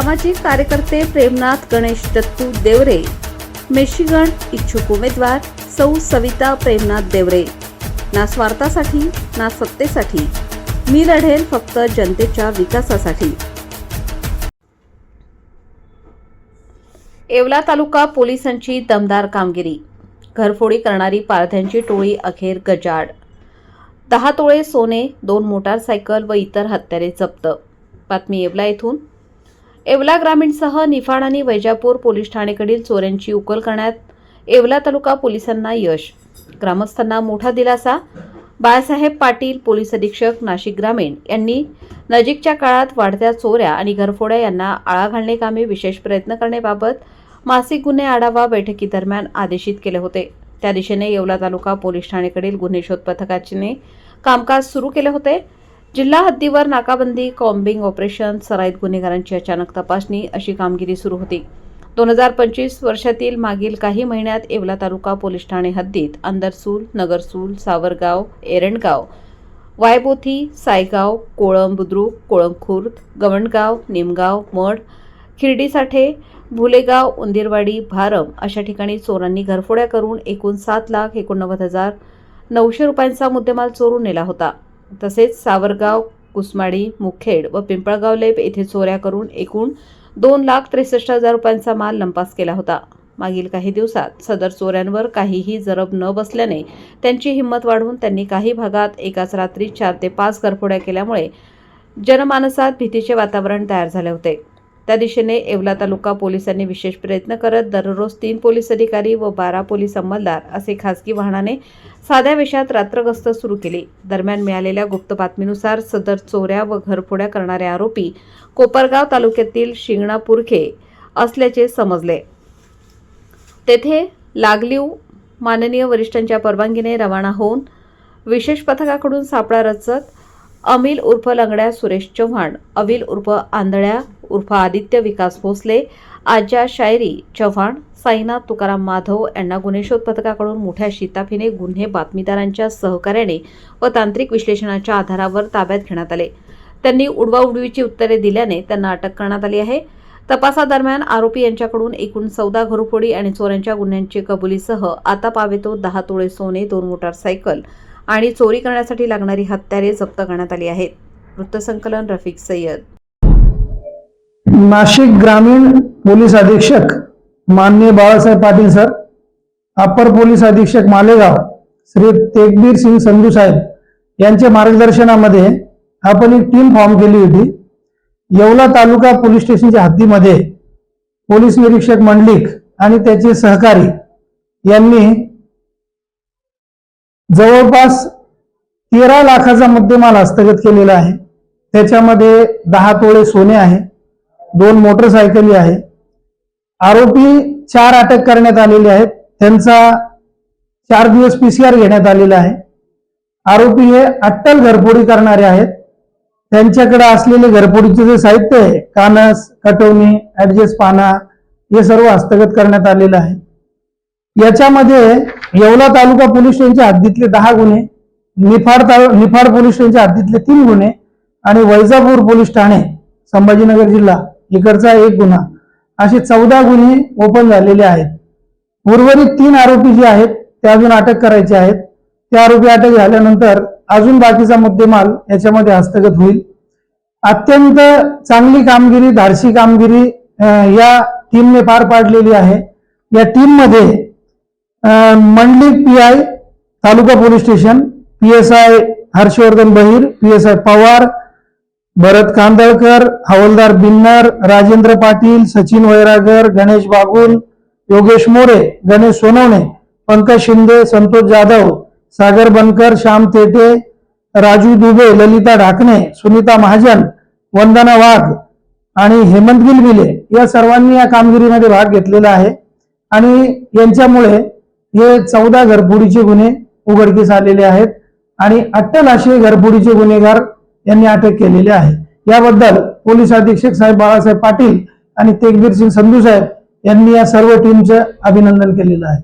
सामाजिक कार्यकर्ते प्रेमनाथ गणेश दत्तू देवरे, मिशिगन इच्छुक उमेदवार सौ सविता प्रेमनाथ देवरे। ना स्वार्थासाठी ना सत्तेसाठी, मी लढेल फक्त जनतेच्या विकासासाठी। येवला तालुका पोलिसांची दमदार कामगिरी, घरफोडी करणारी पारध्यांची टोळी अखेर गजाआड। 10 तोळे सोने, 2 मोटारसायकल व इतर हत्यारे जप्त। बातमी येवला येथून। येवला ग्रामीणसह निफाड आणि वैजापूर पोलीस ठाणेकडील चोऱ्यांची उकल करण्यात येवला तालुका पोलिसांना यश, ग्रामस्थांना मोठा दिलासा। बाळासाहेब पाटील, पोलीस अधीक्षक नाशिक ग्रामीण यांनी नजीकच्या काळात वाढत्या चोऱ्या आणि घरफोड्या यांना आळा घालणे कामी विशेष प्रयत्न करण्याबाबत मासिक गुन्हे आढावा बैठकीदरम्यान आदेशित केले होते। त्या दिशेने येवला तालुका पोलीस ठाणेकडील गुन्हे शोध पथकाने कामकाज सुरू केले होते। जिल्हा हद्दीवर नाकाबंदी, कॉम्बिंग ऑपरेशन, सराईत गुन्हेगारांची अचानक तपासणी अशी कामगिरी सुरू होती। 2025 वर्षातील मागील काही महिन्यात येवला तालुका पोलीस ठाणे हद्दीत अंदरसूल, नगरसूल, सावरगाव, एरंडगाव, वायबोथी, सायगाव, कोळंब बुद्रुक, कोळंबखुर्द, गवंडगाव, निमगाव, मड, खिर्डीसाठे, भुलेगाव, उंदीरवाडी, भारम अशा ठिकाणी चोरांनी घरफोड्या करून एकूण 7,89,900 रुपयांचा मुद्देमाल चोरून नेला होता। तसेच सावरगाव, कुसमाडी, मुखेड व पिंपळगाव लेप येथे चोऱ्या करून एकूण 2,63,000 रुपयांचा माल लंपास केला होता। मागील काही दिवसात सदर चोऱ्यांवर काहीही जरब न बसल्याने त्यांची हिंमत वाढवून त्यांनी काही भागात एकाच रात्री 4 ते 5 घरफोड्या केल्यामुळे जनमानसात भीतीचे वातावरण तयार झाले होते। त्या दिशेने येवला तालुका पोलिसांनी विशेष प्रयत्न करत दररोज 3 पोलीस अधिकारी व 12 पोलीस अंमलदार असे खासगी वाहनाने साध्या वेशात रात्रगस्त सुरू केली। दरम्यान मिळालेल्या गुप्त बातमीनुसार सदर चोऱ्या व घरफोड्या करणारे आरोपी कोपरगाव तालुक्यातील शिंगणापूरखे असल्याचे समजले। तेथे लागलीव माननीय वरिष्ठांच्या परवानगीने रवाना होऊन विशेष पथकाकडून सापळा रचत अमिल उर्फ लंगड्या सुरेश चव्हाण, अविल उर्फ आंधळ्या उर्फ आदित्य विकास भोसले, आजा शायरी चव्हाण, साईनाथ तुकाराम माधव यांना गुन्हे शोध पथकाकडून मोठ्या शिताफीने गुन्हे बातमीदारांच्या सहकार्याने व तांत्रिक विश्लेषणाच्या आधारावर ताब्यात घेण्यात आले। त्यांनी उडवाउडवीची उत्तरे दिल्याने त्यांना अटक करण्यात आली आहे। तपासादरम्यान आरोपी यांच्याकडून एकूण 14 घरफोडी आणि चोऱ्यांच्या गुन्ह्यांची कबुलीसह आता पावेतो 10 तोळे सोने, 2 मोटारसायकल आणि चोरी करण्यासाठी लागणारी हत्यारे जप्त करण्यात आली आहेत। वृत्तसंकलन रफिक सय्यद। नाशिक ग्रामीण पोलीस अधीक्षक माननीय बाळासाहेब पाटील सर, अपर पोलीस अधीक्षक मालेगाव श्री तेगबीर सिंग संधू साहेब यांच्या मार्गदर्शनामध्ये आपण एक टीम फॉर्म केली होती। येवला तालुका पोलीस स्टेशनच्या हद्दीमध्ये पोलीस निरीक्षक मंडलिक आणि त्याचे सहकारी यांनी जवळपास 13 लाखाचा मुद्देमाल हस्तगत केलेला आहे। त्याच्यामध्ये 10 तोळे सोने आहे, 2 मोटरसायकली आहे। आरोपी 4 अटक करण्यात आलेले आहेत। त्यांचा 4 दिवस PCR घेण्यात आलेला आहे। आरोपी हे अट्टल घरफोडी करणारे आहेत। त्यांच्याकडे असलेले घरफोडीचे जे साहित्य आहे, कानस, कटवणी, ऍडजस्ट पाना, हे सर्व हस्तगत करण्यात आलेलं आहे। याच्यामध्ये येवला तालुका पोलीस स्टेशनच्या हद्दीतले 10 गुन्हे, निफाड पोलीस स्टेशनच्या हद्दीतले 3 गुन्हे आणि वैजापूर पोलीस ठाणे संभाजीनगर जिल्हा इकडचा 1 गुन्हा, असे 14 गुन्हे ओपन झालेले आहेत। उर्वरित 3 आरोपी जे आहेत ते अजून अटक करायचे आहेत। ते आरोपी अटक झाल्यानंतर अजून बाकीचा मुद्देमाल याच्यामध्ये हस्तगत होईल। अत्यंत चांगली कामगिरी, धाडसी कामगिरी या टीमने पार पाडलेली आहे। या टीम मध्ये मंडलिक PI तालुका पोलीस स्टेशन, PSI हर्षवर्धन बहिर, PSI पवार, भरत कांदळकर, हवलदार बिन्नर, राजेंद्र पाटील, सचिन वैरागर, गणेश बागुल, योगेश मोरे, गणेश सोनवणे, पंकज शिंदे, संतोष जाधव, सागर बनकर, श्याम थेटे, राजू दुबे, ललिता ढाकणे, सुनीता महाजन, वंदना वाघ आणि हेमंत गिलबिले या सर्वांनी या कामगिरीमध्ये भाग घेतलेला आहे। आणि यांच्यामुळे हे 14 घरफोडीचे गुन्हे उघडकीस आलेले आहेत आणि अट्टल असे घरफोडीचे गुन्हेगार यांनी अटक केलेले आहे। याबद्दल पोलीस अधीक्षक साहेब बाळासाहेब पाटील आणि तेगबीर सिंग संधू साहेब यांनी या सर्व टीमचे अभिनंदन केलेलं आहे।